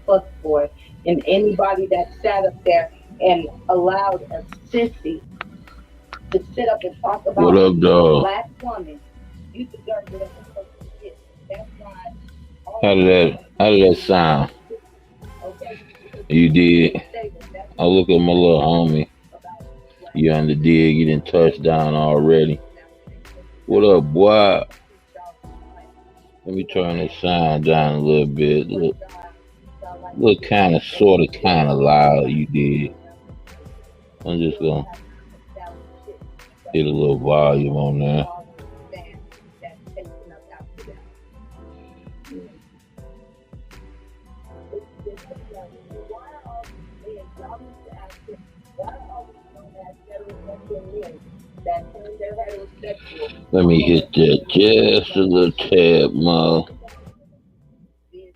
fuckboy. And anybody that sat up there and allowed a sissy to sit up and talk What about up, a dog? black woman, you deserve whatever the fuck you get. That's why all How of did these that? fucking How did that people need to sound? be sick. Okay? Because You did. they say that that's I what look at my little black homie. about black You on the women. dig, getting And so touchdown already. now when they take it What back, up, boy? they treat y'all like Let me you know turn this animals. sound down a little I bit. swear to Look, God, they treat y'all like look, shit. kind of, And sort of, then kind of y'all go loud. You around did. telling them I'm you just don't gonna have to establish shit. But hit a little you don't volume on there. always stand that taking up after them. Mm. It's just like, why are all these men, y'all need to ask them, why are all these known as heterosexual men that claim they're heterosexual Let me hit always that saying that women just a don't do little shit? tad more. Women don't do business.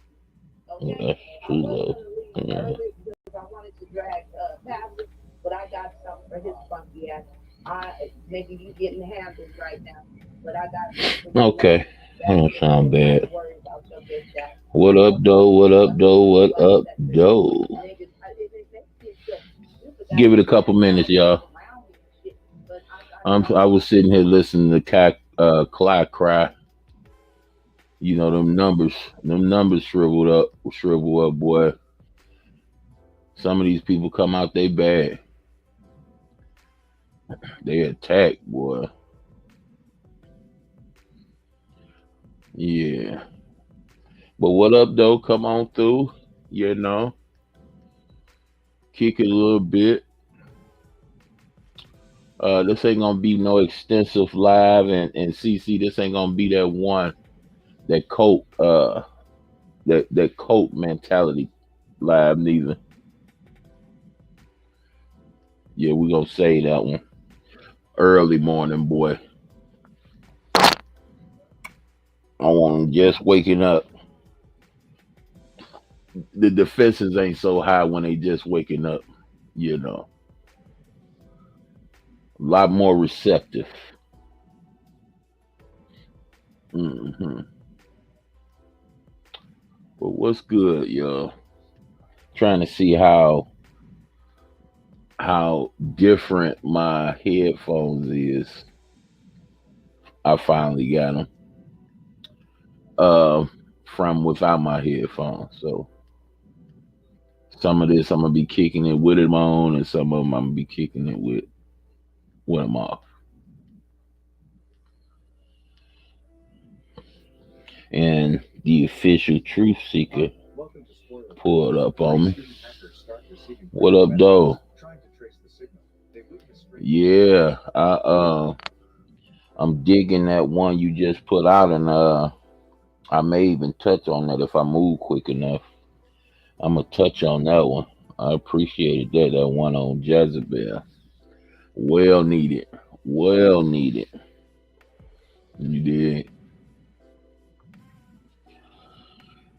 Oh, Okay? that's I too was low. gonna leave Yeah. early because I wanted to drag Pastor, but I got something for his funky ass. Maybe you getting handled right now, but I got something for you later. Okay. I That's don't it. You sound ain't got bad. to worry about your bitch ass. What up, So though? What up, let me though? tell you What about up, sexism. though? Niggas, it makes me so stupid that Give it a couple men minutes, wanna be y'all. around me and shit, but I got I something was for sitting you. here listening to Cly cry. You know them numbers shrivel up, boy. Some of these people come out they bad. They attack, boy. Yeah. But what up, though? Come on through. You know, kick it a little bit. This ain't gonna be no extensive live, and CC. This ain't gonna be that one that that cult mentality live neither. Yeah, we gonna say that one early morning, boy. I want 'em just waking up. The defenses ain't so high when they just waking up. You know, a lot more receptive. Hmm. But what's good, y'all? Trying to see how different my headphones is. I finally got them uh, from without my headphones. So some of this I'm gonna be kicking it with them on, and some of them I'm gonna be kicking it with them off. And the official truth seeker pulled up on me. What up, though? Yeah, I'm digging that one you just put out, and I may even touch on that if I move quick enough. I'm gonna touch on that one. I appreciated that one on Jezebel. Well needed. Well needed. You did.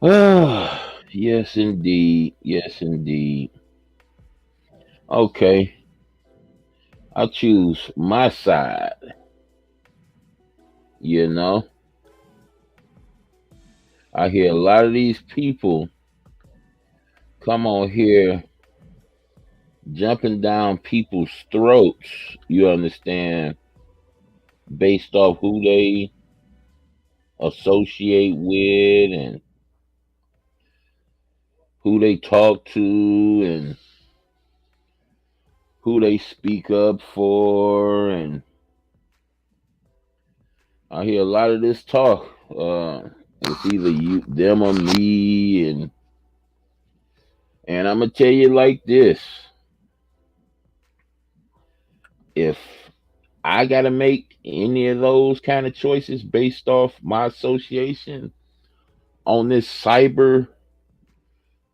Ah, yes indeed. Yes indeed. Okay. I choose my side. You know, I hear a lot of these people come on here jumping down people's throats. You understand, based off who they associate with and who they talk to and who they speak up for, and I hear a lot of this talk. It's either you, them, or me, and I'm gonna tell you like this: if I gotta make any of those kind of choices based off my association on this cyber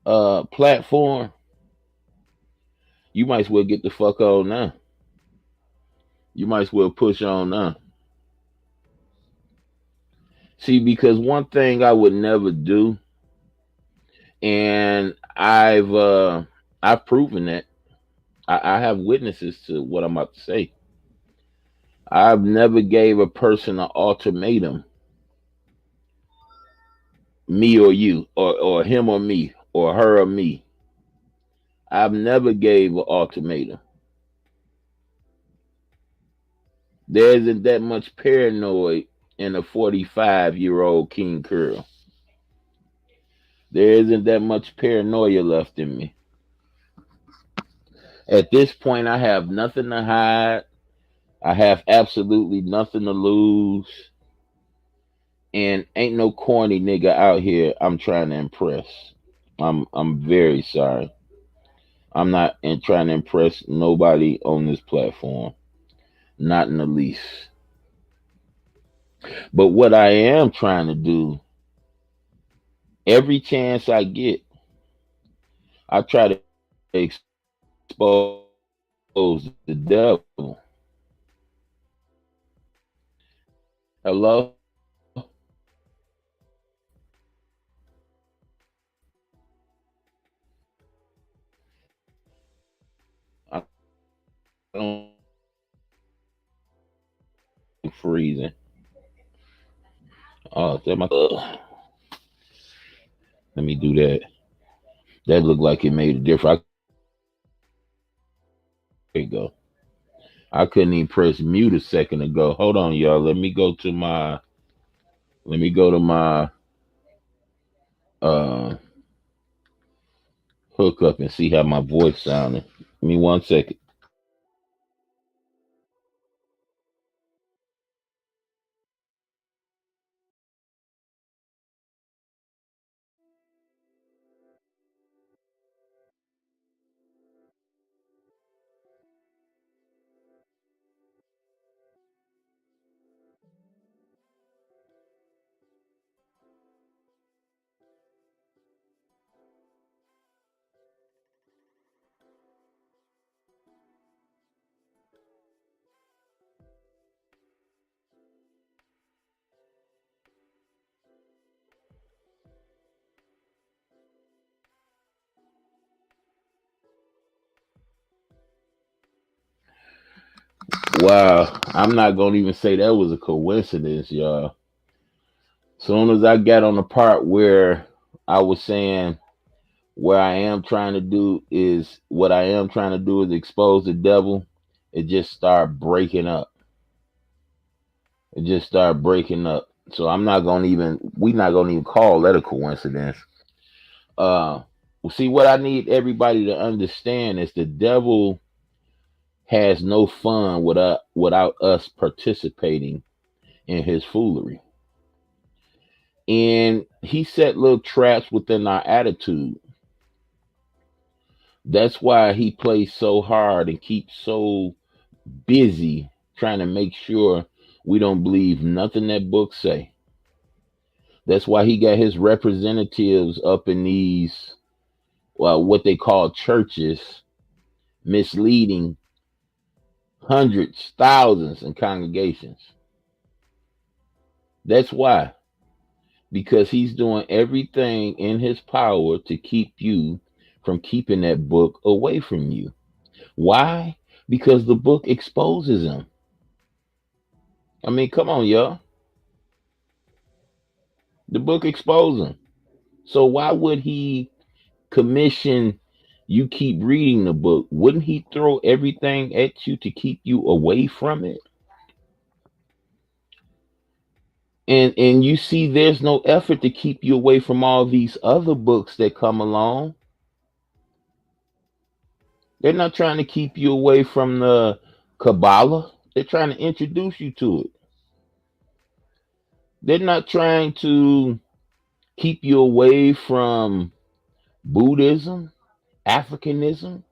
platform, you might as well get the fuck on now. You might as well push on now. See, because one thing I would never do, and I've proven that. I have witnesses to what I'm about to say. I've never gave a person an ultimatum, me or you, or him or me, or her or me. I've never gave an ultimatum. There isn't that much paranoid in a 45-year-old King Curl. There isn't that much paranoia left in me. At this point, I have nothing to hide. I have absolutely nothing to lose. And ain't no corny nigga out here I'm trying to impress. I'm very sorry. I'm not trying to impress nobody on this platform. Not in the least. But what I am trying to do, every chance I get, I try to expose the devil. Hello? I don't freezing. Oh, that my let me do that. That looked like it made a difference. There you go. I couldn't even press mute a second ago. Hold on, y'all. Let me go to my uh hookup and see how my voice sounded. Give me 1 second. Wow, I'm not gonna even say that was a coincidence, y'all. Soon as I got on the part where I was saying where I am trying to do is what I am trying to do is expose the devil, it just started breaking up. It just started breaking up. So we're not gonna even call that a coincidence. Uh see, what I need everybody to understand is the devil has no fun without us participating in his foolery. And he set little traps within our attitude. That's why he plays so hard and keeps so busy trying to make sure we don't believe nothing that books say. That's why he got his representatives up in these, well, what they call churches, misleading hundreds, thousands, and congregations. That's why. Because he's doing everything in his power to keep you from keeping that book away from you. Why? Because the book exposes him. I mean, come on, y'all. The book exposes him. So why would he commission you keep reading the book? Wouldn't he throw everything at you to keep you away from it? And you see there's no effort to keep you away from all these other books that come along. They're not trying to keep you away from the Kabbalah. They're trying to introduce you to it. They're not trying to keep you away from Buddhism, Africanism.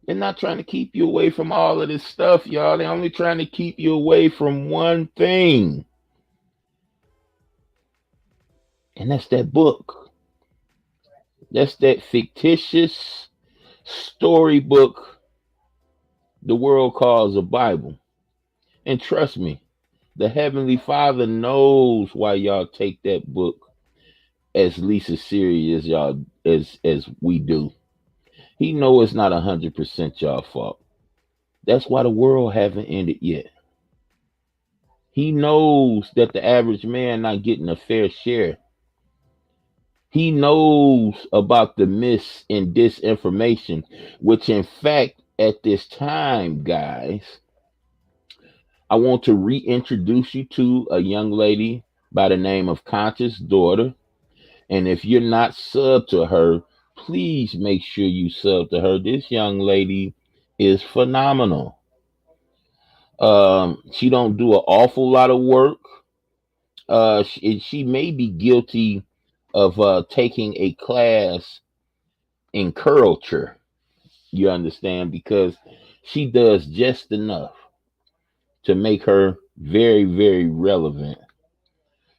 They're not trying to keep you away from all of this stuff, y'all. They're only trying to keep you away from one thing. And that's that book. That's that fictitious storybook the world calls a Bible. And trust me, the Heavenly Father knows why y'all take that book as least as serious as y'all as we do. He know it's not 100% y'all fault. That's why the world haven't ended yet. He knows that the average man not getting a fair share. He knows about the mis and disinformation, which in fact, at this time, guys, I want to reintroduce you to a young lady by the name of Conscious Daughter. And if you're not sub to her, please make sure you sub to her. This young lady is phenomenal. She don't do an awful lot of work. She may be guilty of taking a class in culture. You understand? Because she does just enough to make her very, very relevant.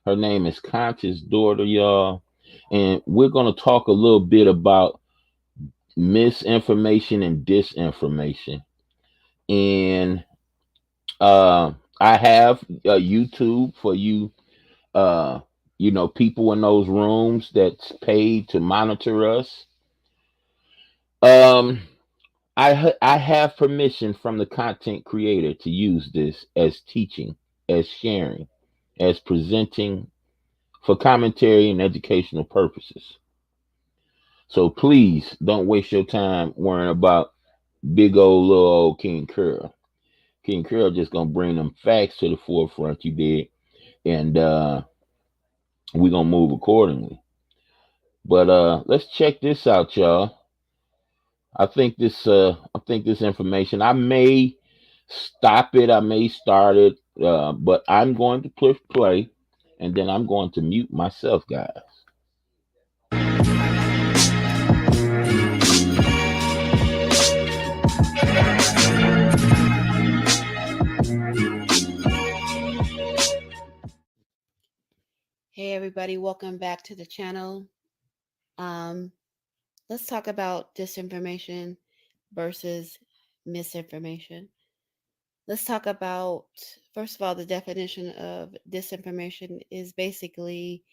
Her name is Conscious Daughter, y'all. And we're going to talk a little bit about misinformation and disinformation. And I have YouTube for you, uh, people in those rooms that's paid to monitor us. Um, I have permission from the content creator to use this as teaching, as sharing, as presenting for commentary and educational purposes. So please don't waste your time worrying about big old little old King Curl. King Curl just gonna bring them facts to the forefront. You did, and we're gonna move accordingly. But let's check this out, y'all. I think this information. I may stop it. I may start it. But I'm going to push play, and then I'm going to mute myself, guys. Hey everybody, welcome back to the channel. Um, let's talk about disinformation versus misinformation. Let's talk about, first of all, the definition of disinformation is basically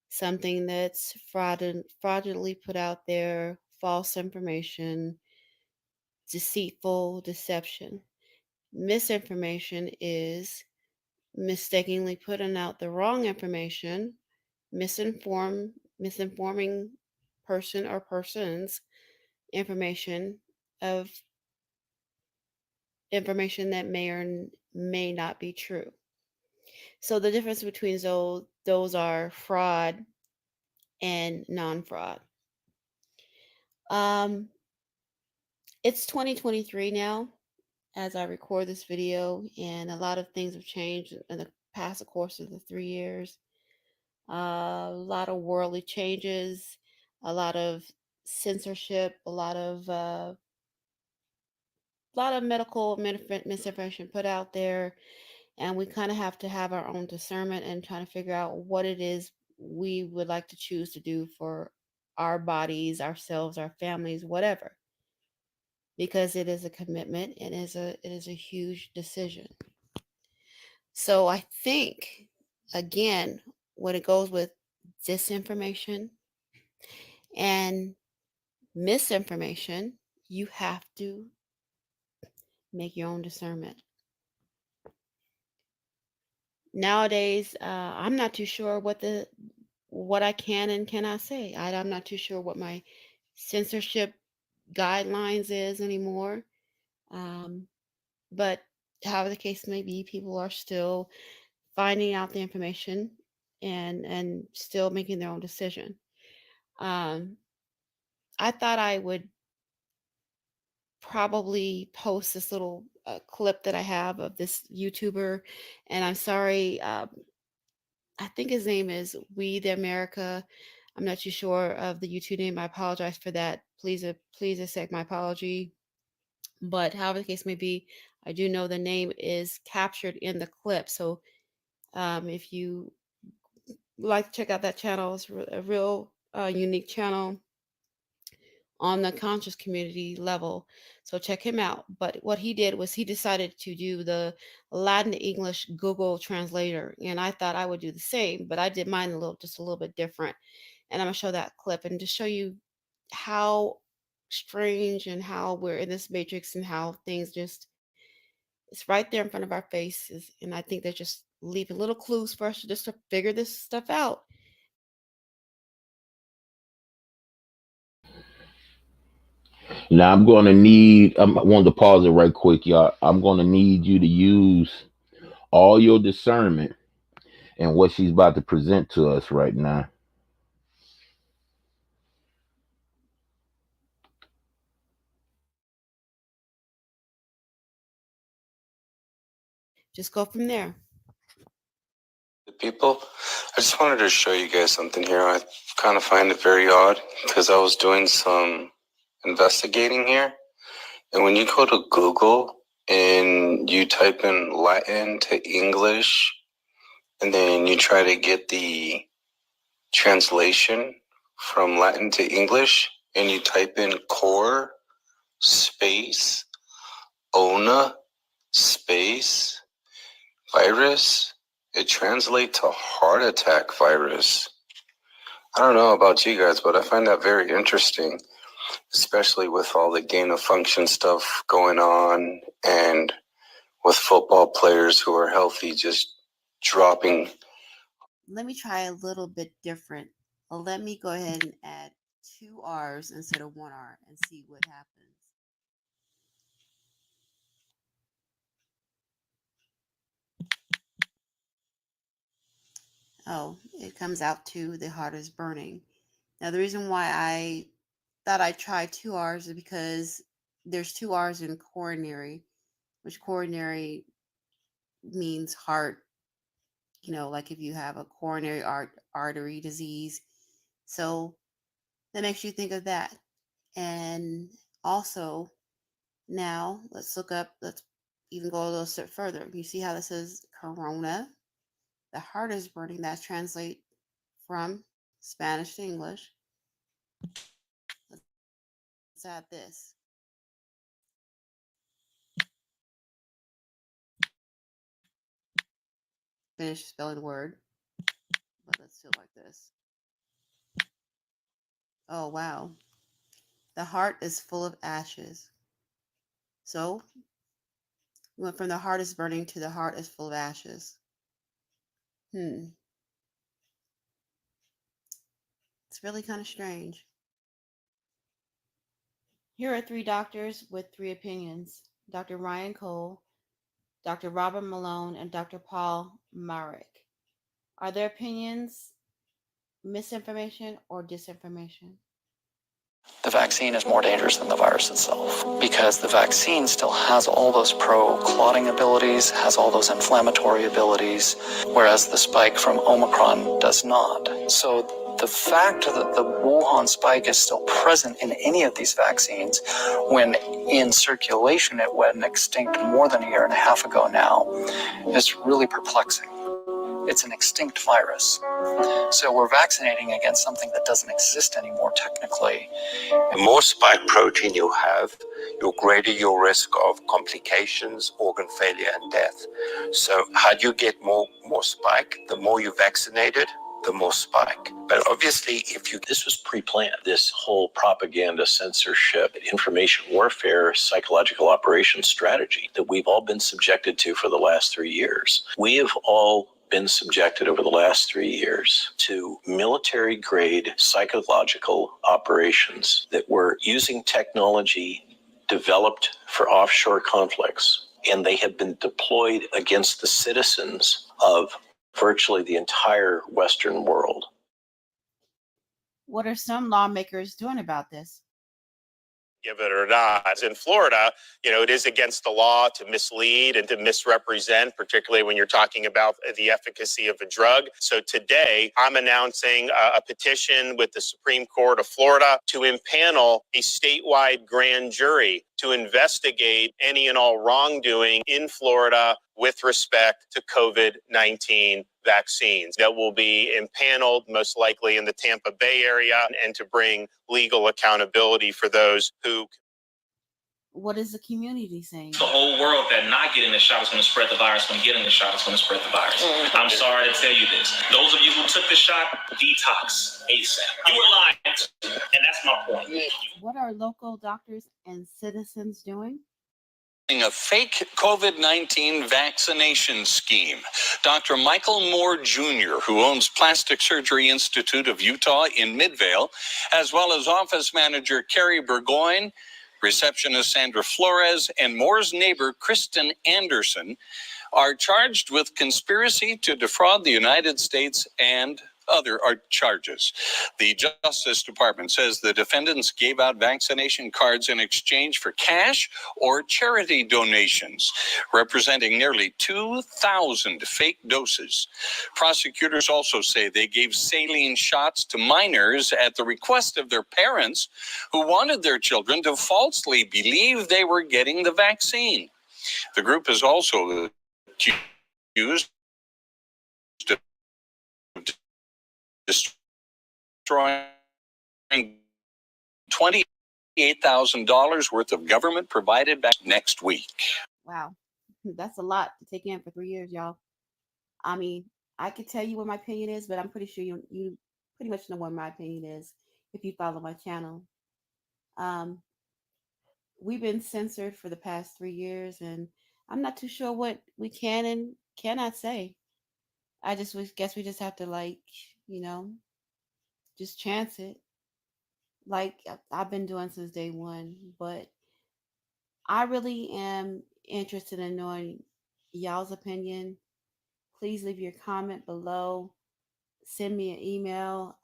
something that's fraudulently put out there, false information, deceitful deception. Misinformation is mistakenly putting out the wrong information, misinforming person or persons information of information that may or may not be true. So the difference between those are fraud and non-fraud. Um, it's 2023 now as I record this video, and a lot of things have changed in the past course of the 3 years. A lot of worldly changes, a lot of censorship, a lot of medical misinformation put out there, and we kind of have to have our own discernment and trying to figure out what it is we would like to choose to do for our bodies, ourselves, our families, whatever, because it is a commitment and it is a huge decision. So I think, again, when it goes with disinformation and misinformation, you have to make your own discernment. Nowadays, I'm not too sure what I can and cannot say. I'm not too sure what my censorship guidelines is anymore. Um, but however the case may be, people are still finding out the information and still making their own decision. Um, I thought I would probably post this little clip that I have of this YouTuber, and I'm sorry. I think his name is We the America. I'm not too sure of the YouTube name. I apologize for that. Please accept my apology. But however the case may be, I do know the name is captured in the clip. So if you like to check out that channel, it's a real unique channel on the conscious community level. So check him out. But what he did was he decided to do the Latin to English Google translator. And I thought I would do the same, but I did mine just a little bit different. And I'm gonna show that clip and to show you how strange and how we're in this matrix and how things just it's right there in front of our faces. And I think they're just leaving little clues for us to just to figure this stuff out. Now I'm going to need. I wanted to pause it right quick, y'all. I'm going to need you to use all your discernment and what she's about to present to us right now. Just go from there. People, I just wanted to show you guys something here. I kind of find it very odd because I was doing some investigating here. And when you go to Google and you type in Latin to English, and then you try to get the translation from Latin to English, and you type in core space ona space virus, it translates to heart attack virus. I don't know about you guys, but I find that very interesting, especially with all the gain of function stuff going on and with football players who are healthy just dropping. Let me try a little bit different. Let me go ahead and add 2 R's instead of 1 R and see what happens. Oh, it comes out to the heart is burning. Now, the reason why I thought I'd try 2 R's is because there's 2 R's in coronary, which coronary means heart, like if you have a coronary artery disease. So that makes you think of that. And also, now let's even go a little step further. You see how this says corona? The heart is burning. That's translate from Spanish to English. Let's add this. Finish spelling word. But let's do it like this. Oh, wow. The heart is full of ashes. So, we went from the heart is burning to the heart is full of ashes. It's really kind of strange. Here are 3 doctors with 3 opinions. Dr. Ryan Cole, Dr. Robert Malone, and Dr. Paul Marik. Are their opinions misinformation or disinformation? The vaccine is more dangerous than the virus itself because the vaccine still has all those pro-clotting abilities, has all those inflammatory abilities, whereas the spike from Omicron does not. So the fact that the Wuhan spike is still present in any of these vaccines, when in circulation it went extinct more than a year and a half ago now, is really perplexing. It's an extinct virus. So we're vaccinating against something that doesn't exist anymore technically. The more spike protein you have, the greater your risk of complications, organ failure, and death. So how do you get more spike? The more you vaccinated, the more spike. But obviously, this was pre-planned, this whole propaganda, censorship, information warfare, psychological operations strategy that we've all been subjected to for the last 3 years. We have all been subjected over the last 3 years to military-grade psychological operations that were using technology developed for offshore conflicts, and they have been deployed against the citizens of virtually the entire Western world. What are some lawmakers doing about this? Give it or not. In Florida, it is against the law to mislead and to misrepresent, particularly when you're talking about the efficacy of a drug. So today, I'm announcing a petition with the Supreme Court of Florida to impanel a statewide grand jury to investigate any and all wrongdoing in Florida with respect to COVID-19 vaccines that will be impaneled most likely in the Tampa Bay area, and to bring legal accountability for those who. What is the community saying? The whole world that not getting the shot is going to spread the virus, when getting the shot is going to spread the virus. I'm sorry to tell you this. Those of you who took the shot, detox ASAP. You were lying, and that's my point. What are local doctors and citizens doing? A fake COVID-19 vaccination scheme. Dr. Michael Moore Jr., who owns Plastic Surgery Institute of Utah in Midvale, as well as office manager Carrie Burgoyne, Receptionist Sandra Flores and Moore's neighbor Kristen Anderson are charged with conspiracy to defraud the United States and other charges. The Justice Department says the defendants gave out vaccination cards in exchange for cash or charity donations, representing nearly 2,000 fake doses. Prosecutors also say they gave saline shots to minors at the request of their parents, who wanted their children to falsely believe they were getting the vaccine. The group is also accused of destroying $28,000 worth of government provided back next week. Wow, that's a lot to take in for 3 years, y'all. I mean, I could tell you what my opinion is, but I'm pretty sure you pretty much know what my opinion is if you follow my channel. We've been censored for the past 3 years, and I'm not too sure what we can and cannot say. I just guess we just have to, just chance it, like I've been doing since day one. But I really am interested in knowing y'all's opinion. Please leave your comment below. Send me an email.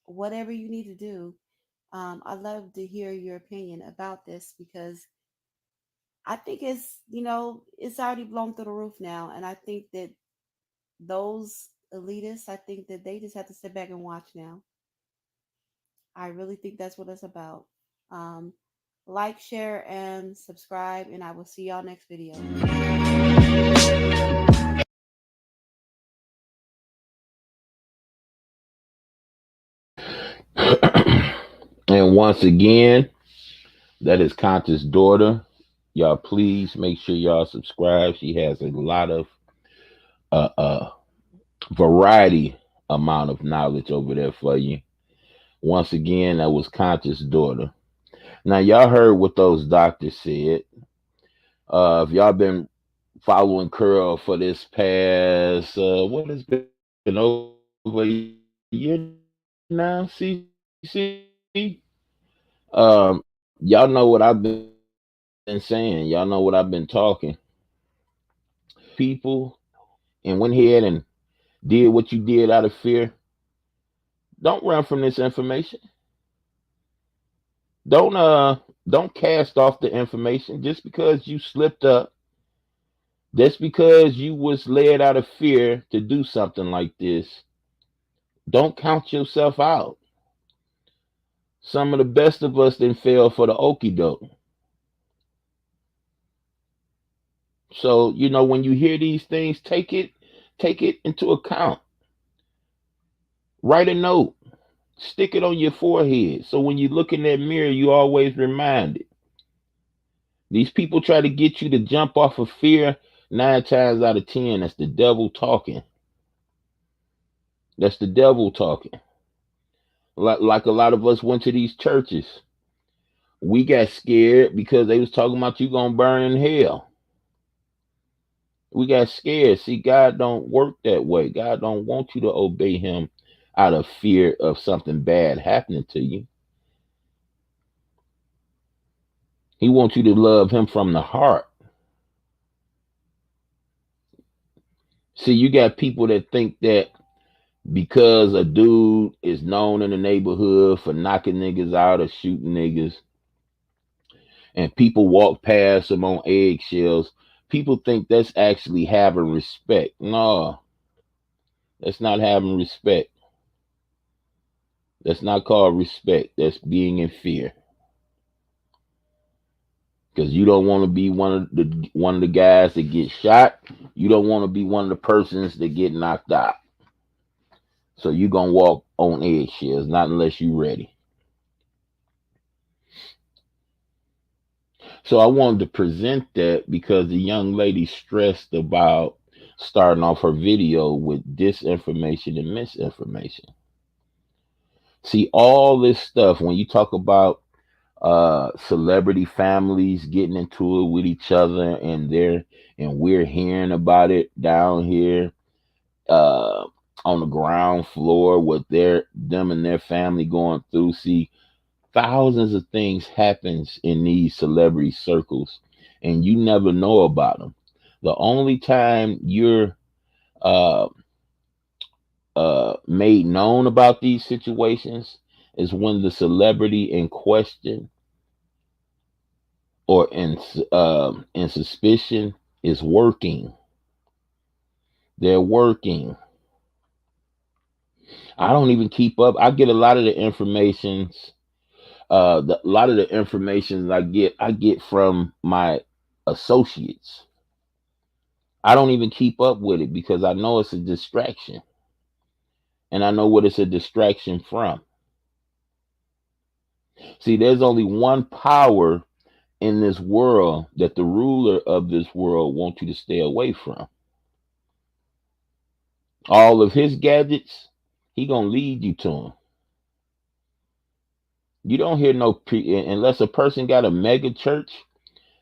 Whatever you need to do. I'd love to hear your opinion about this, because I think it's already blown through the roof now. And I think that those elitists, I think that they just have to sit back and watch now. I really think that's what it's about. Like, share, and subscribe, and I will see y'all next video. And once again, that is Conta's daughter. Y'all, please make sure y'all subscribe. She has a lot of variety amount of knowledge over there for you. Once again, that was Conta's daughter. Now, y'all heard what those doctors said. If y'all been following Curl for this past, what has been over a year now, CC? Y'all know what I've been saying. Y'all know what I've been talking. People, and went ahead and did what you did out of fear. Don't run from this information. Don't cast off the information just because you slipped up. That's because you was led out of fear to do something like this. Don't count yourself out. Some of the best of us didn't fail for the okie doke. So, when you hear these things, take it into account. Write a note. Stick it on your forehead. So when you look in that mirror, you always reminded. These people try to get you to jump off of fear. 9 times out of 10, that's the devil talking. That's the devil talking. Like a lot of us went to these churches. We got scared because they was talking about you gonna burn in hell. We got scared. See, God don't work that way. God don't want you to obey him out of fear of something bad happening to you. He wants you to love him from the heart. See, you got people that think that because a dude is known in the neighborhood for knocking niggas out or shooting niggas, and people walk past him on eggshells, people think that's actually having respect. No, that's not having respect. That's not called respect. That's being in fear. Because you don't want to be one of the guys that get shot. You don't want to be one of the persons that get knocked out. So you're going to walk on eggshells, not unless you're ready. So I wanted to present that because the young lady stressed about starting off her video with disinformation and misinformation. See, all this stuff, when you talk about celebrity families getting into it with each other, and we're hearing about it down here on the ground floor, what them and their family going through. See, thousands of things happens in these celebrity circles, and you never know about them. The only time you're uh, made known about these situations is when the celebrity in question or in suspicion is working. They're working. I don't even keep up. I get a lot of the informations. A lot of the information I get from my associates. I don't even keep up with it because I know it's a distraction, and I know what it's a distraction from. See, there's only one power in this world that the ruler of this world wants you to stay away from. All of his gadgets, he gonna lead you to him. You don't hear unless a person got a mega church.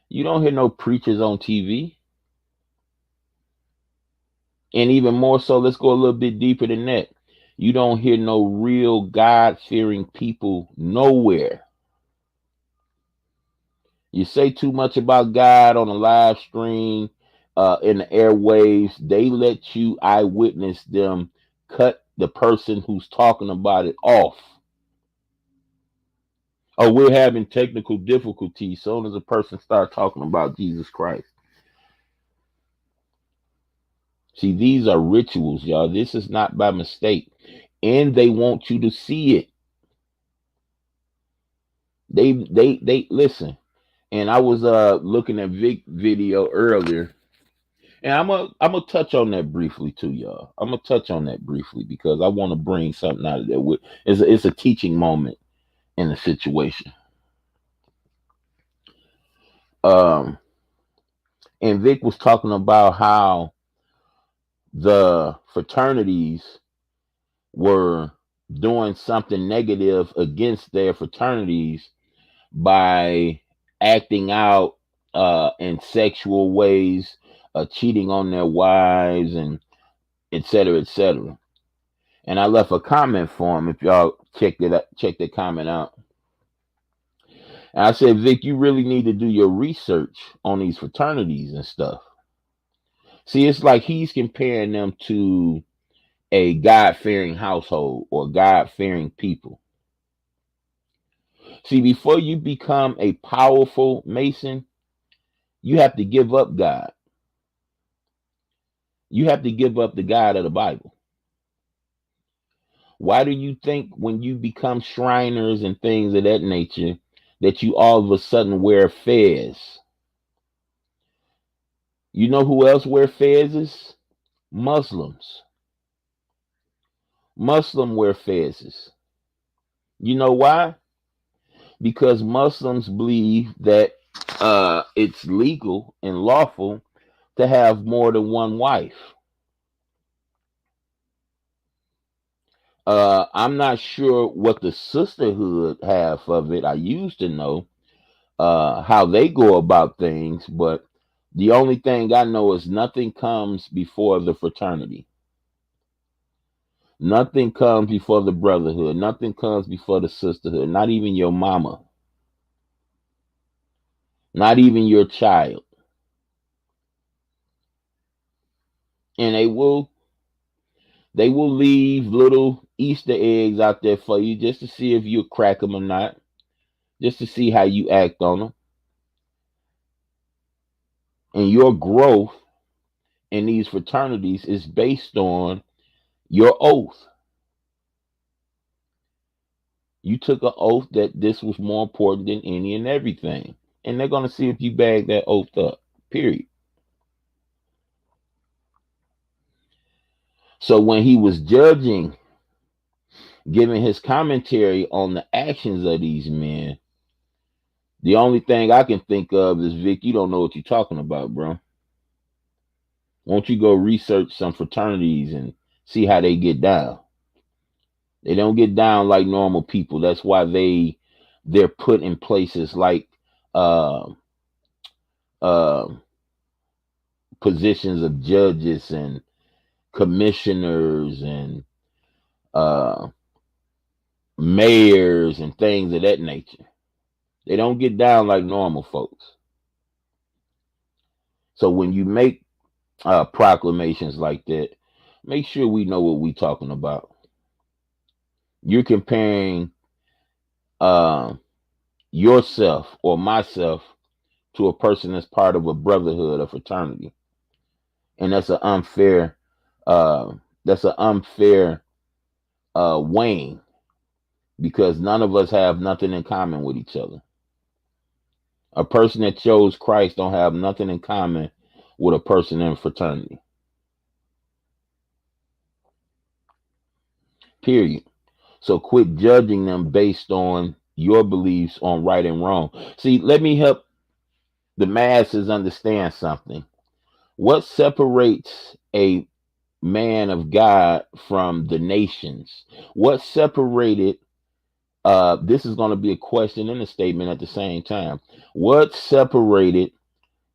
You don't hear no preachers on TV. And even more so, let's go a little bit deeper than that. You don't hear no real God-fearing people nowhere. You say too much about God on a live stream, in the airwaves, they let you eyewitness them cut the person who's talking about it off. Oh, we're having technical difficulties. Soon as a person starts talking about Jesus Christ. See, these are rituals, y'all. This is not by mistake. And they want you to see it. They listen. And I was looking at Vic video earlier. And I'm gonna touch on that briefly too, y'all. I'm gonna touch on that briefly because I want to bring something out of there. It's a teaching moment in the situation. And Vic was talking about how the fraternities were doing something negative against their fraternities by acting out in sexual ways, cheating on their wives, and et cetera, et cetera. And I left a comment for him. If y'all check the comment out. And I said, Vic, you really need to do your research on these fraternities and stuff. See, it's like he's comparing them to a God-fearing household or God-fearing people. See, before you become a powerful Mason, you have to give up God. You have to give up the God of the Bible. Why do you think when you become Shriners and things of that nature that you all of a sudden wear fez? You know who else wear fezes? Muslims. Muslim wear fezes. You know why? Because Muslims believe that it's legal and lawful to have more than one wife. I'm not sure what the sisterhood have of it. I used to know how they go about things, but the only thing I know is nothing comes before the fraternity. Nothing comes before the brotherhood. Nothing comes before the sisterhood. Not even your mama. Not even your child. And they will leave little Easter eggs out there for you just to see if you'll crack them or not. Just to see how you act on them. And your growth in these fraternities is based on your oath. You took an oath that this was more important than any and everything. And they're going to see if you bag that oath up. Period. So when he was judging, giving his commentary on the actions of these men, the only thing I can think of is, Vic, you don't know what you're talking about, bro. Won't you go research some fraternities and see how they get down? They don't get down like normal people. That's why they're put in places like positions of judges and commissioners and mayors and things of that nature. They don't get down like normal folks. So when you make proclamations like that, make sure we know what we're talking about. You're comparing yourself or myself to a person that's part of a brotherhood or fraternity, and that's an unfair weighing, because none of us have nothing in common with each other. A person that chose Christ don't have nothing in common with a person in fraternity. Period. So quit judging them based on your beliefs on right and wrong. See, let me help the masses understand something. What separates a man of God from the nations? What separated, this is going to be a question and a statement at the same time. What separated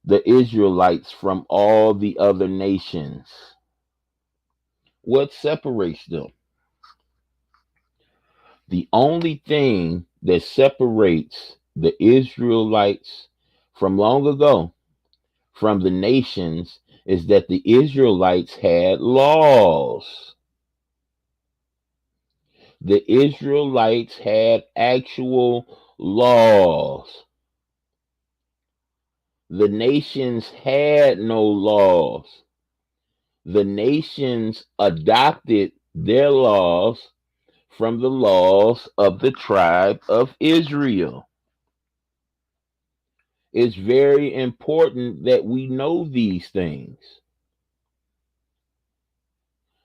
the Israelites from all the other nations? What separates them? The only thing that separates the Israelites from long ago from the nations is that the Israelites had laws. The Israelites had actual laws. The nations had no laws. The nations adopted their laws from the laws of the tribe of Israel. It's very important that we know these things.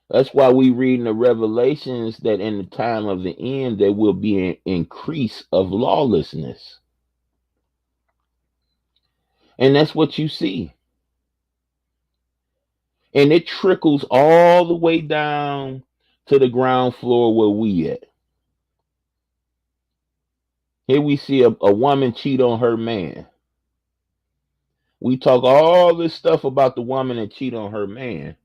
That's why we read in the Revelations that in the time of the end, there will be an increase of lawlessness. And that's what you see. And it trickles all the way down to the ground floor where we at. Here we see a woman cheat on her man. We talk all this stuff about the woman that cheat on her man.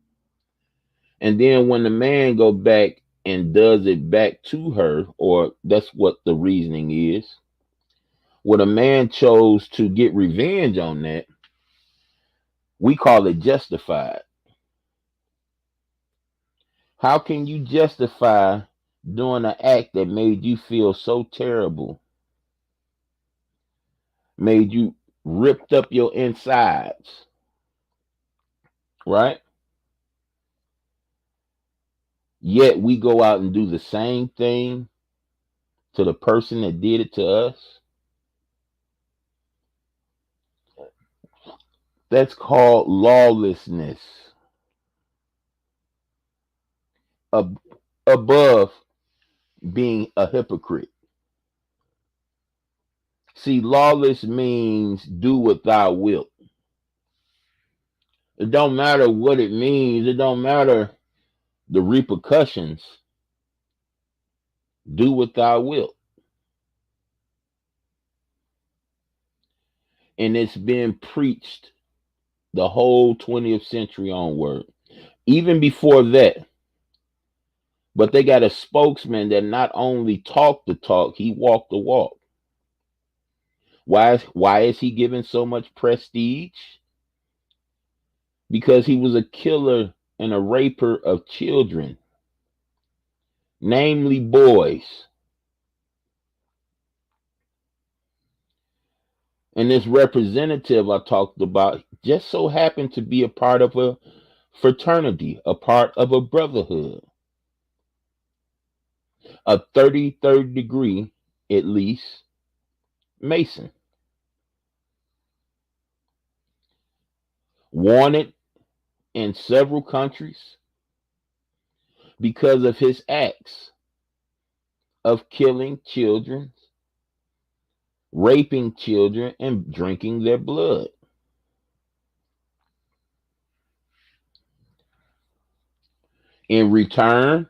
And then when the man go back and does it back to her, or that's what the reasoning is, when a man chose to get revenge on that, we call it justified. How can you justify doing an act that made you feel so terrible, made you ripped up your insides, right? Yet we go out and do the same thing to the person that did it to us? That's called lawlessness. Above being a hypocrite. See, lawless means do what thou wilt. It don't matter what it means. It don't matter the repercussions. Do what thou wilt. And it's been preached the whole 20th century onward. Even before that. But they got a spokesman that not only talked the talk, he walked the walk. Why is he given so much prestige? Because he was a killer and a raper of children, namely boys. And this representative I talked about just so happened to be a part of a fraternity, a part of a brotherhood, a 33rd degree, at least, Mason. Wanted in several countries because of his acts of killing children, raping children, and drinking their blood. In return,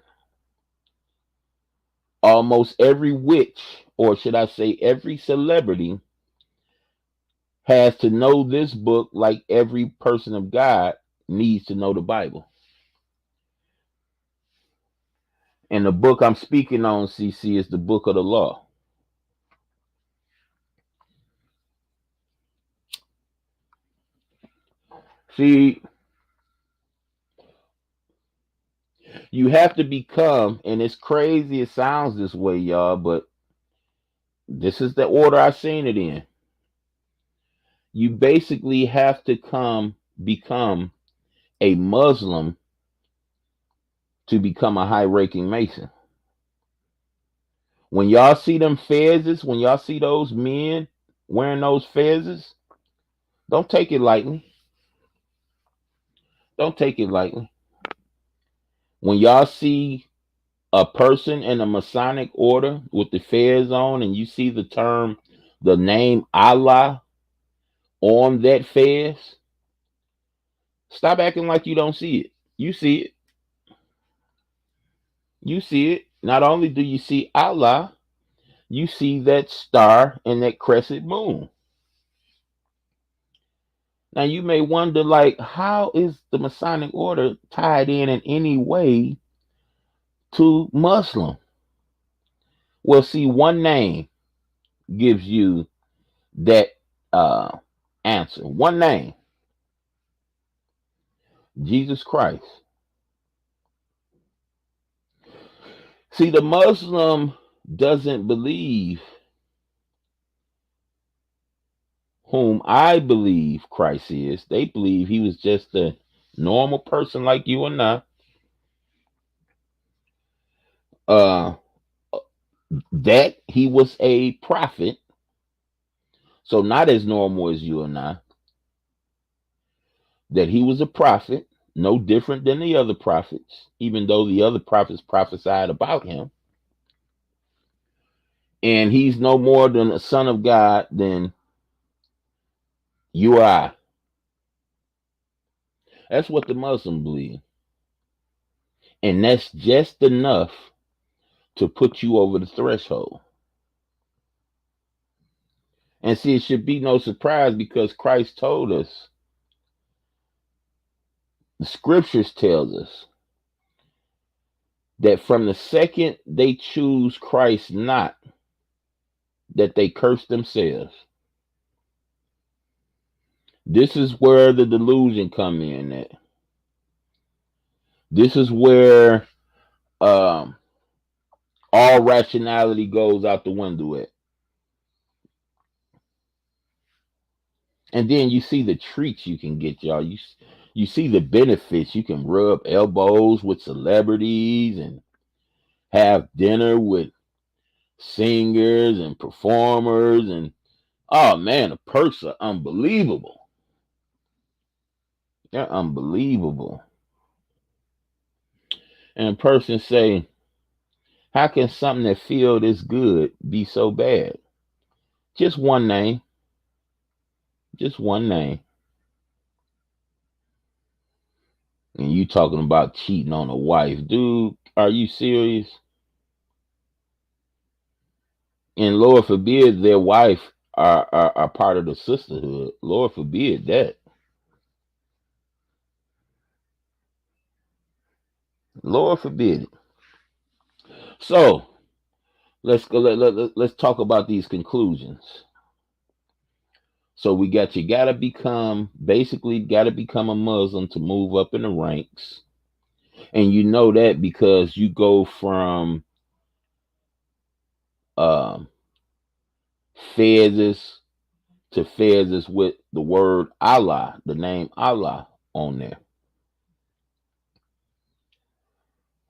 almost every witch, or should I say every celebrity, has to know this book like every person of God needs to know the Bible. And the book I'm speaking on, CC, is the book of the law. See, you have to become, and it's crazy, it sounds this way, y'all, but this is the order I've seen it in. You basically have to become a Muslim to become a high-ranking Mason. When y'all see them fezzes, when y'all see those men wearing those fezzes, don't take it lightly. Don't take it lightly. When y'all see a person in a Masonic order with the fez on, and you see the name Allah on that fez, stop acting like you don't see it. You see it. You see it. Not only do you see Allah, you see that star and that crescent moon. Now you may wonder, like, how is the Masonic order tied in any way to Muslim? Well, see, one name gives you that answer. One name: Jesus Christ. See, the Muslim doesn't believe whom I believe Christ is. They believe he was just a normal person like you and I. That he was a prophet, so not as normal as you and I. That he was a prophet, no different than the other prophets, even though the other prophets prophesied about him. And he's no more than a son of God than you or I. That's what the Muslims believe. And that's just enough to put you over the threshold. And see, it should be no surprise because Christ told us, the scriptures tells us, that from the second they choose Christ not, that they curse themselves. This is where the delusion come in at. This is where all rationality goes out the window at. And then you see the treats you can get, y'all. You see the benefits. You can rub elbows with celebrities and have dinner with singers and performers, and oh man, the perks are unbelievable. They're unbelievable. And a person say, how can something that feel this good be so bad? Just one name. Just one name. And you talking about cheating on a wife. Dude, are you serious? And Lord forbid their wife are part of the sisterhood. Lord forbid that. Lord forbid it. So let's go. Let's talk about these conclusions. So we got you gotta become a Muslim to move up in the ranks. And you know that because you go from fezzes to fezzes with the word Allah, the name Allah on there.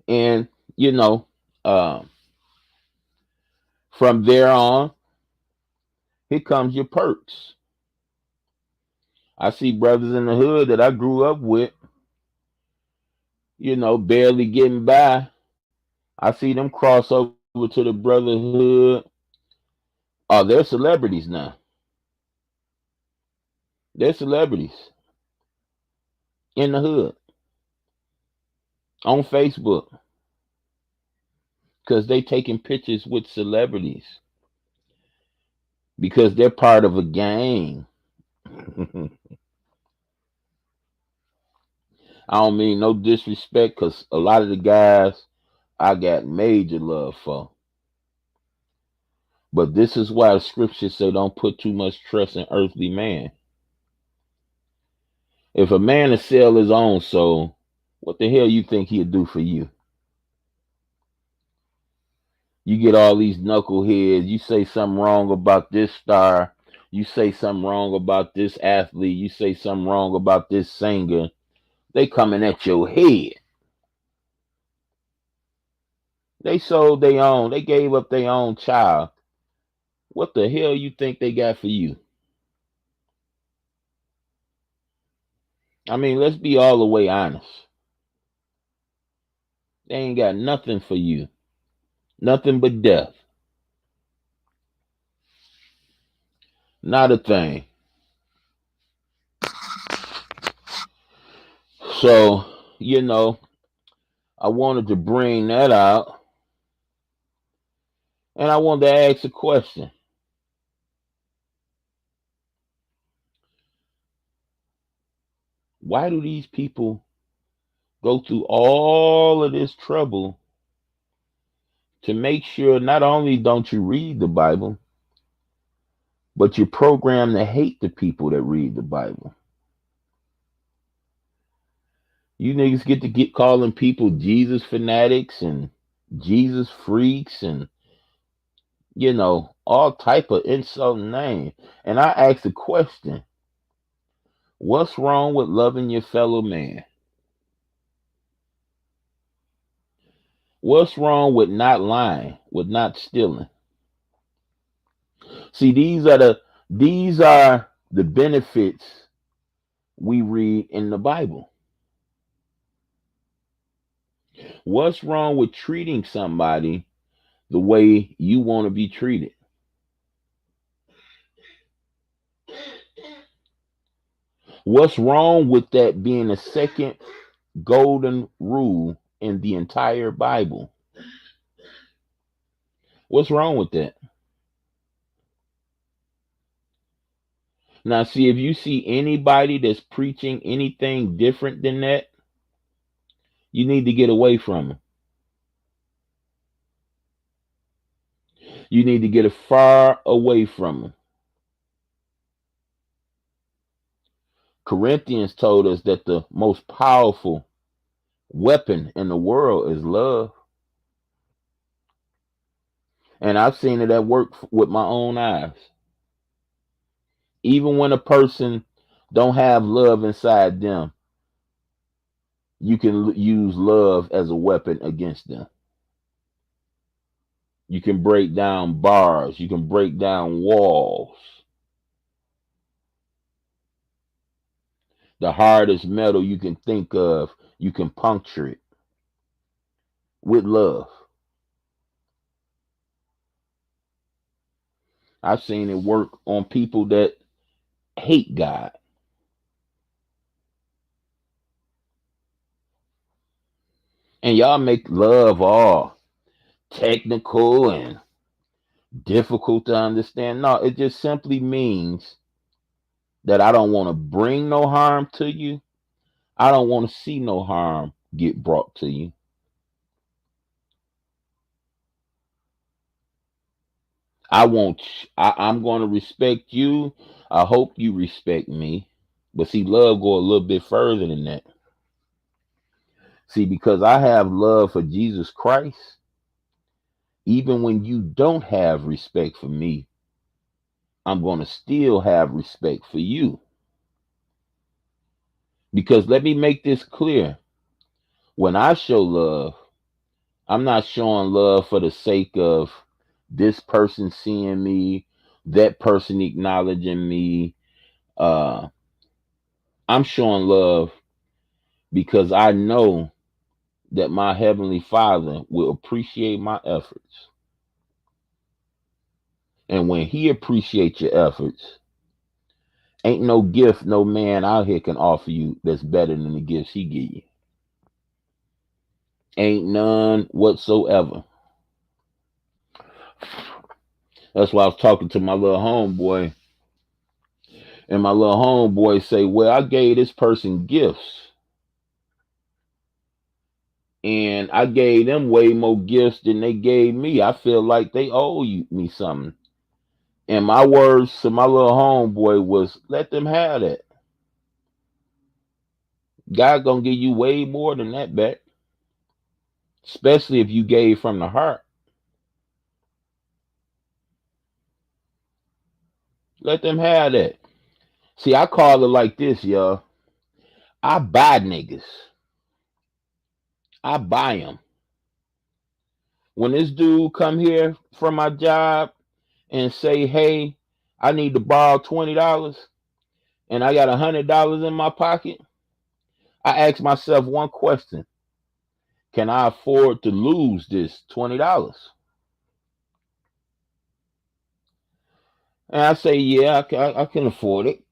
And you know, from there on, here comes your perks. I see brothers in the hood that I grew up with, you know, barely getting by. I see them cross over to the brotherhood. Oh, they're celebrities now. They're celebrities in the hood on Facebook because they taking pictures with celebrities because they're part of a gang. I don't mean no disrespect because a lot of the guys I got major love for. But this is why the scriptures say don't put too much trust in earthly man. If a man to sell his own soul, what the hell you think he'll do for you? You get all these knuckleheads, you say something wrong about this star, you say something wrong about this athlete, you say something wrong about this singer, they coming at your head. They sold their own, they gave up their own child. What the hell you think they got for you? I mean, let's be all the way honest. They ain't got nothing for you. Nothing but death. Not a thing. So, I wanted to bring that out. And I wanted to ask a question. Why do these people go through all of this trouble to make sure not only don't you read the Bible, but you're programmed to hate the people that read the Bible? You niggas get to get calling people Jesus fanatics and Jesus freaks and, all type of insulting names. And I asked a question. What's wrong with loving your fellow man? What's wrong with not lying, with not stealing? See, these are the benefits we read in the Bible. What's wrong with treating somebody the way you want to be treated? What's wrong with that being the second golden rule in the entire Bible? What's wrong with that? Now, see, if you see anybody that's preaching anything different than that, you need to get away from them. You need to get far away from them. Corinthians told us that the most powerful weapon in the world is love. And I've seen it at work with my own eyes. Even when a person don't have love inside them, you can use love as a weapon against them. You can break down bars. You can break down walls. The hardest metal you can think of, you can puncture it with love. I've seen it work on people that hate God. And y'all make love all technical and difficult to understand. No, it just simply means that I don't want to bring no harm to you. I don't want to see no harm get brought to you. I'm going to respect you. I hope you respect me. But see, love go a little bit further than that. See, because I have love for Jesus Christ, even when you don't have respect for me, I'm going to still have respect for you. Because let me make this clear. When I show love, I'm not showing love for the sake of this person seeing me, that person acknowledging me. I'm showing love because I know that my Heavenly Father will appreciate my efforts. And when He appreciates your efforts, ain't no gift no man out here can offer you that's better than the gifts He give you. Ain't none whatsoever. That's why I was talking to my little homeboy. And my little homeboy say, well, I gave this person gifts. and I gave them way more gifts than they gave me. I feel like they owe me something. And my words to my little homeboy was, let them have that. God gonna give you way more than that back, especially if you gave from the heart. Let them have that. See, I call it like this, y'all. I buy niggas. I buy them. When this dude come here from my job and say, hey, I need to borrow $20 and I got $100 in my pocket, I ask myself one question. Can I afford to lose this $20? And I say, yeah, I can afford it.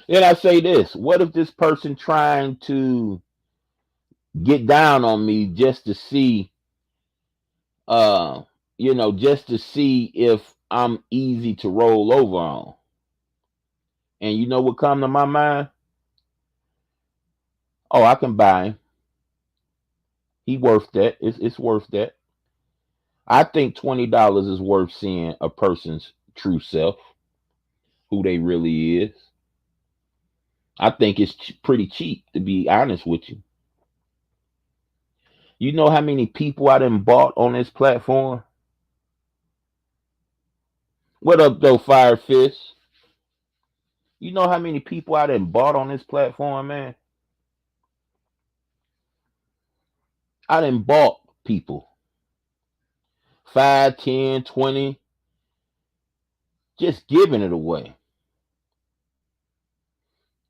Then I say this, what if this person trying to get down on me just to see, just to see if I'm easy to roll over on? And you know what come to my mind? Oh, I can buy him. He worth that. It's worth that. I think $20 is worth seeing a person's true self, who they really is. I think it's pretty cheap, to be honest with you. You know how many people I done bought on this platform? What up, though, Fire Fist? You know how many people I done bought on this platform, man? I done bought people. 5, 10, 20. Just giving it away.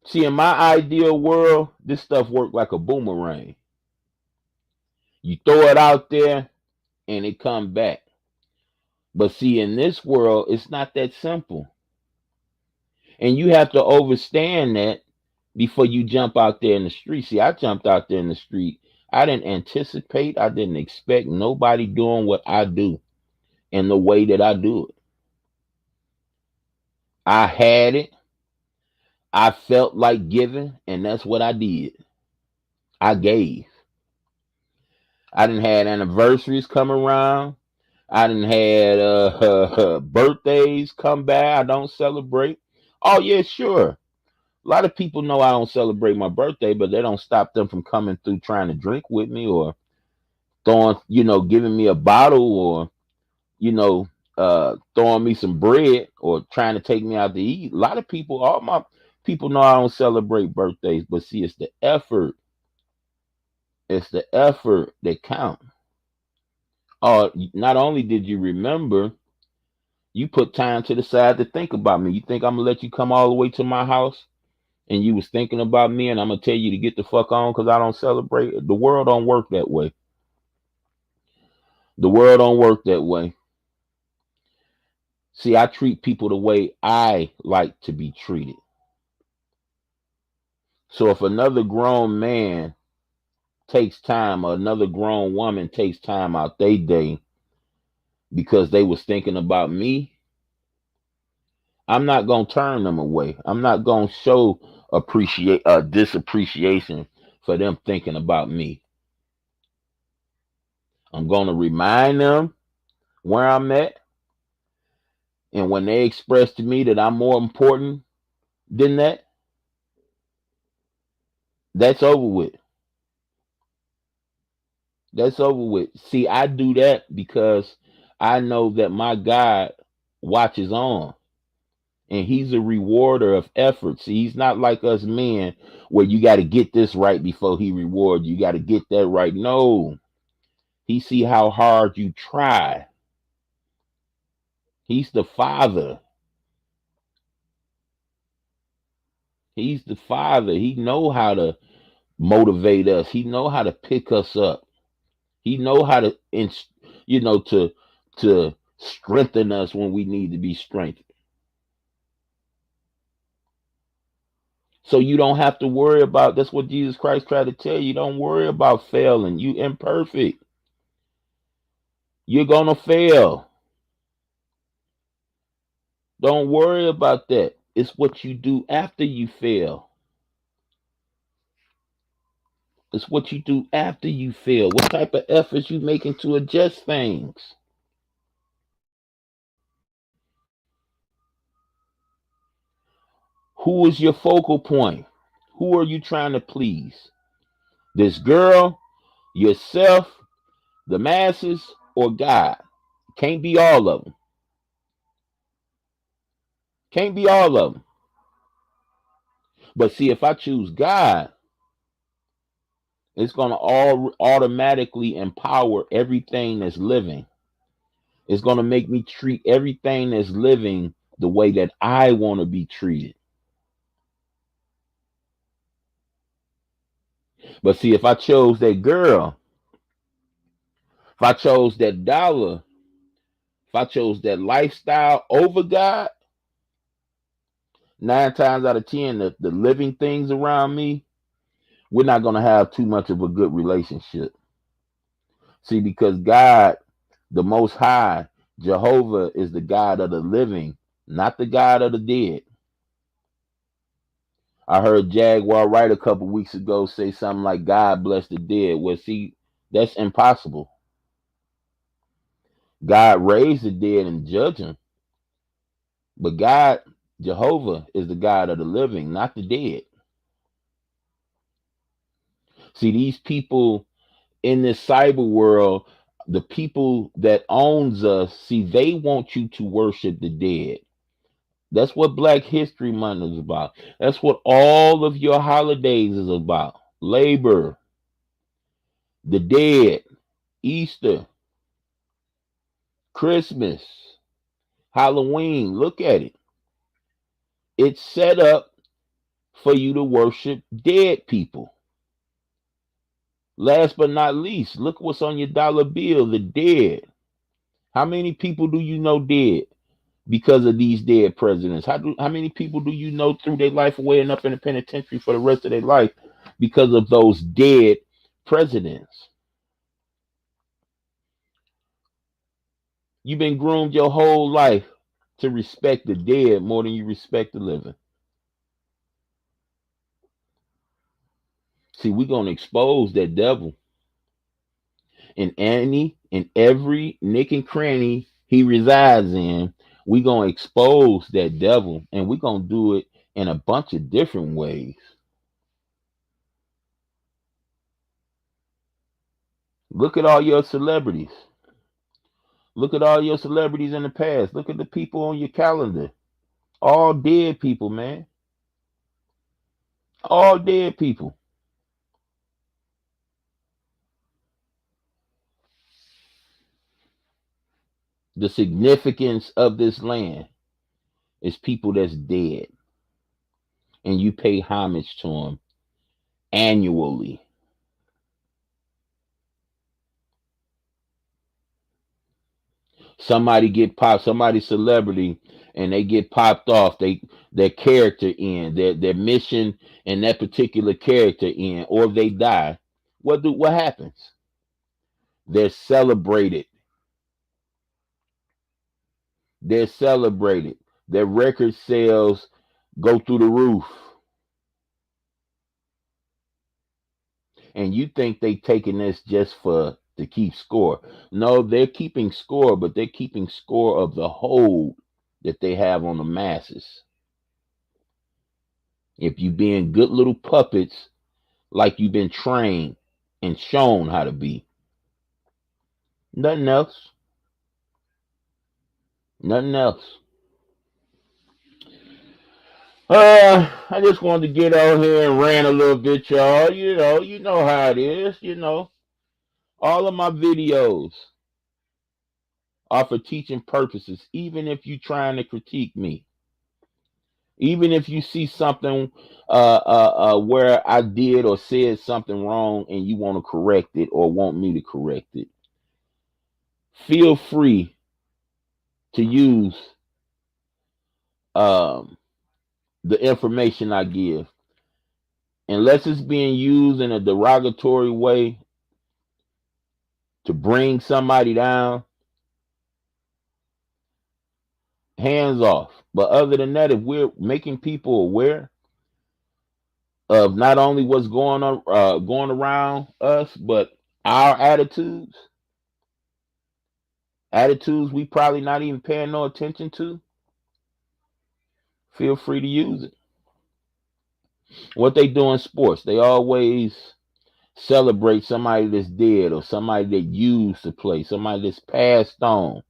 See, in my ideal world, this stuff worked like a boomerang. You throw it out there and it come back. But see, in this world, it's not that simple. And you have to understand that before you jump out there in the street. See, I jumped out there in the street. I didn't anticipate, I didn't expect nobody doing what I do in the way that I do it. I had it. I felt like giving, and that's what I did. I gave. I didn't have anniversaries come around. I didn't had birthdays come by. I don't celebrate. Oh yeah, sure. A lot of people know I don't celebrate my birthday, but they don't stop them from coming through trying to drink with me or throwing, giving me a bottle or, throwing me some bread or trying to take me out to eat. A lot of people, all my people know I don't celebrate birthdays, but see, it's the effort. It's the effort that counts. Oh, not only did you remember, you put time to the side to think about me. You think I'm gonna let you come all the way to my house and you was thinking about me and I'm gonna tell you to get the fuck on because I don't celebrate? The world don't work that way. The world don't work that way. See, I treat people the way I like to be treated. So if another grown man takes time or another grown woman takes time out their day because they was thinking about me, I'm not gonna turn them away. I'm not gonna show disappreciation for them thinking about me. I'm gonna remind them where I'm at, and when they express to me that I'm more important than that, that's over with. That's over with. See, I do that because I know that my God watches on. And he's a rewarder of effort. See, he's not like us men where you got to get this right before he rewards. You got to get that right. No. He see how hard you try. He's the Father. He's the Father. He know how to motivate us. He know how to pick us up. He know how to, to strengthen us when we need to be strengthened. So you don't have to worry about, that's what Jesus Christ tried to tell you. Don't worry about failing. You imperfect. You're going to fail. Don't worry about that. It's what you do after you fail. It's what you do after you fail. What type of efforts you making to adjust things. Who is your focal point? Who are you trying to please? This girl, yourself, the masses, or God? Can't be all of them. Can't be all of them. But see, if I choose God, it's going to all automatically empower everything that's living. It's going to make me treat everything that's living the way that I want to be treated. But see, if I chose that girl, if I chose that dollar, if I chose that lifestyle over God, 9 times out of 10, the living things around me, we're not going to have too much of a good relationship. See, because God, the Most High, Jehovah, is the God of the living, not the God of the dead. I heard Jaguar Wright a couple weeks ago say something like, God bless the dead. Well, see, that's impossible. God raised the dead and judged them. But God, Jehovah, is the God of the living, not the dead. See, these people in this cyber world, the people that owns us, see, they want you to worship the dead. That's what Black History Month is about. That's what all of your holidays is about. Labor, the dead, Easter, Christmas, Halloween. Look at it. It's set up for you to worship dead people. Last but not least, look what's on your dollar bill, the dead. How many people do you know dead because of these dead presidents? How many people do you know threw their life away and up in the penitentiary for the rest of their life because of those dead presidents? You've been groomed your whole life to respect the dead more than you respect the living. See, we're going to expose that devil in every nick and cranny he resides in. We're going to expose that devil, and we're going to do it in a bunch of different ways. Look at all your celebrities. Look at all your celebrities in the past. Look at the people on your calendar. All dead people, man. All dead people. The significance of this land is people that's dead. And you pay homage to them annually. Somebody get popped, somebody celebrity, and they get popped off. Their character in, their mission and that particular character in, or they die. What happens? They're celebrated. They're celebrated. Their record sales go through the roof. And you think they taking this just to keep score. No, they're keeping score, but they're keeping score of the hold that they have on the masses. If you being good little puppets like you've been trained and shown how to be. Nothing else. Nothing else. I just wanted to get out here and rant a little bit, y'all. You know how it is, All of my videos are for teaching purposes, even if you're trying to critique me. Even if you see something where I did or said something wrong and you want to correct it or want me to correct it, feel free to use the information I give. Unless it's being used in a derogatory way to bring somebody down, hands off. But other than that, if we're making people aware of not only what's going around us, but our attitudes we probably not even paying no attention to, feel free to use it. What they do in sports, they always celebrate somebody that's dead or somebody that used to play, somebody that's passed on.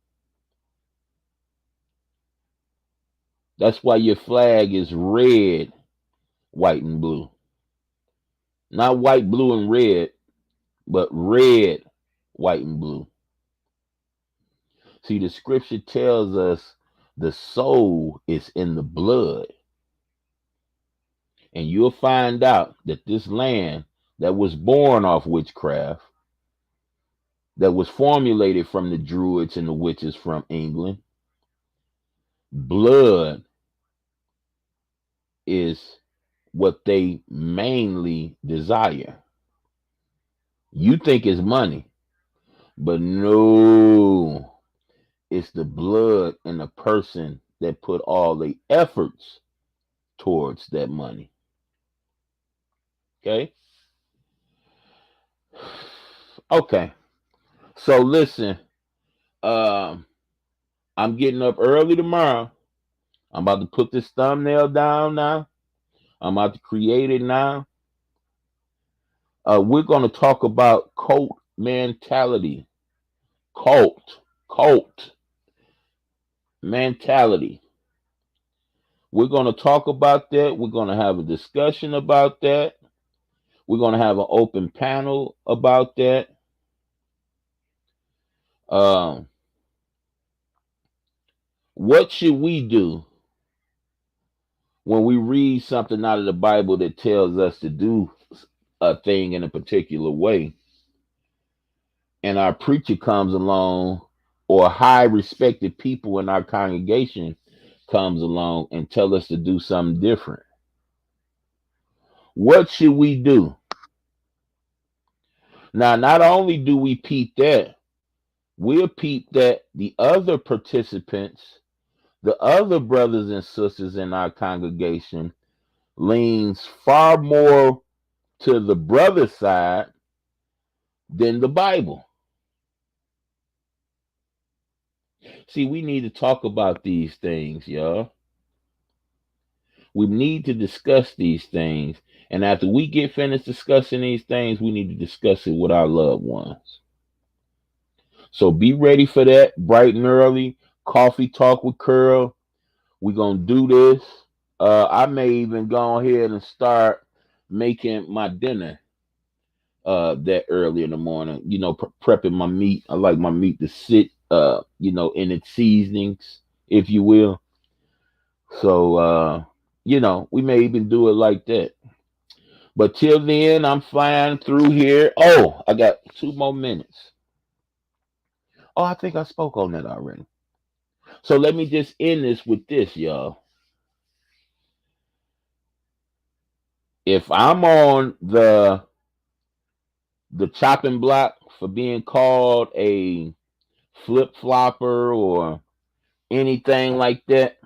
That's why your flag is red, white, and blue. Not white, blue, and red, but red, white, and blue. See, the scripture tells us the soul is in the blood. And you'll find out that this land that was born off witchcraft, that was formulated from the Druids and the witches from England, blood is what they mainly desire. You think it's money, but no, it's the blood in the person that put all the efforts towards that money. Okay? Okay. So listen, I'm getting up early tomorrow. I'm about to put this thumbnail down now. I'm about to create it now. We're going to talk about cult mentality. Cult mentality. We're going to talk about that. We're going to have a discussion about that. We're going to have an open panel about that. What should we do when we read something out of the Bible that tells us to do a thing in a particular way, and our preacher comes along, or high respected people in our congregation comes along and tell us to do something different? What should we do? Now, not only do we peep that, we'll peep that the other participants, the other brothers and sisters in our congregation, leans far more to the brother side than the Bible. See, we need to talk about these things, y'all. We need to discuss these things. And after we get finished discussing these things, we need to discuss it with our loved ones. So be ready for that, bright and early. Coffee Talk with Curl. We're going to do this. I may even go ahead and start making my dinner that early in the morning. You know, prepping my meat. I like my meat to sit, in its seasonings, if you will. So, we may even do it like that. But till then, I'm flying through here. Oh, I got 2 more minutes. Oh, I think I spoke on that already. So let me just end this with this, y'all. If I'm on the chopping block for being called a flip-flopper or anything like that,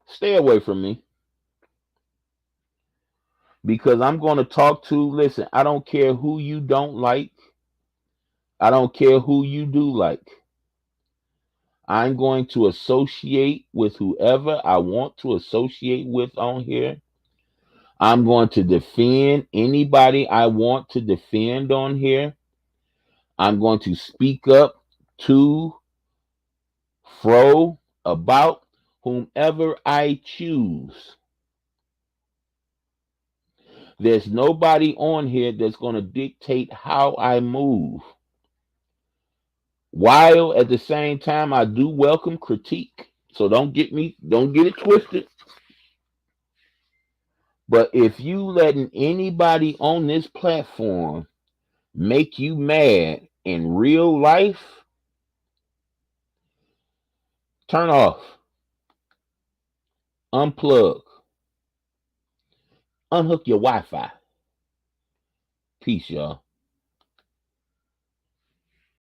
stay away from me. Because I'm going to talk to, listen, I don't care who you don't like. I don't care who you do like. I'm going to associate with whoever I want to associate with on here. I'm going to defend anybody I want to defend on here. I'm going to speak up to, fro, about whomever I choose. There's nobody on here that's going to dictate how I move. While at the same time, I do welcome critique. So don't get it twisted. But if you letting anybody on this platform make you mad in real life, turn off, unplug, unhook your Wi-Fi. Peace, y'all.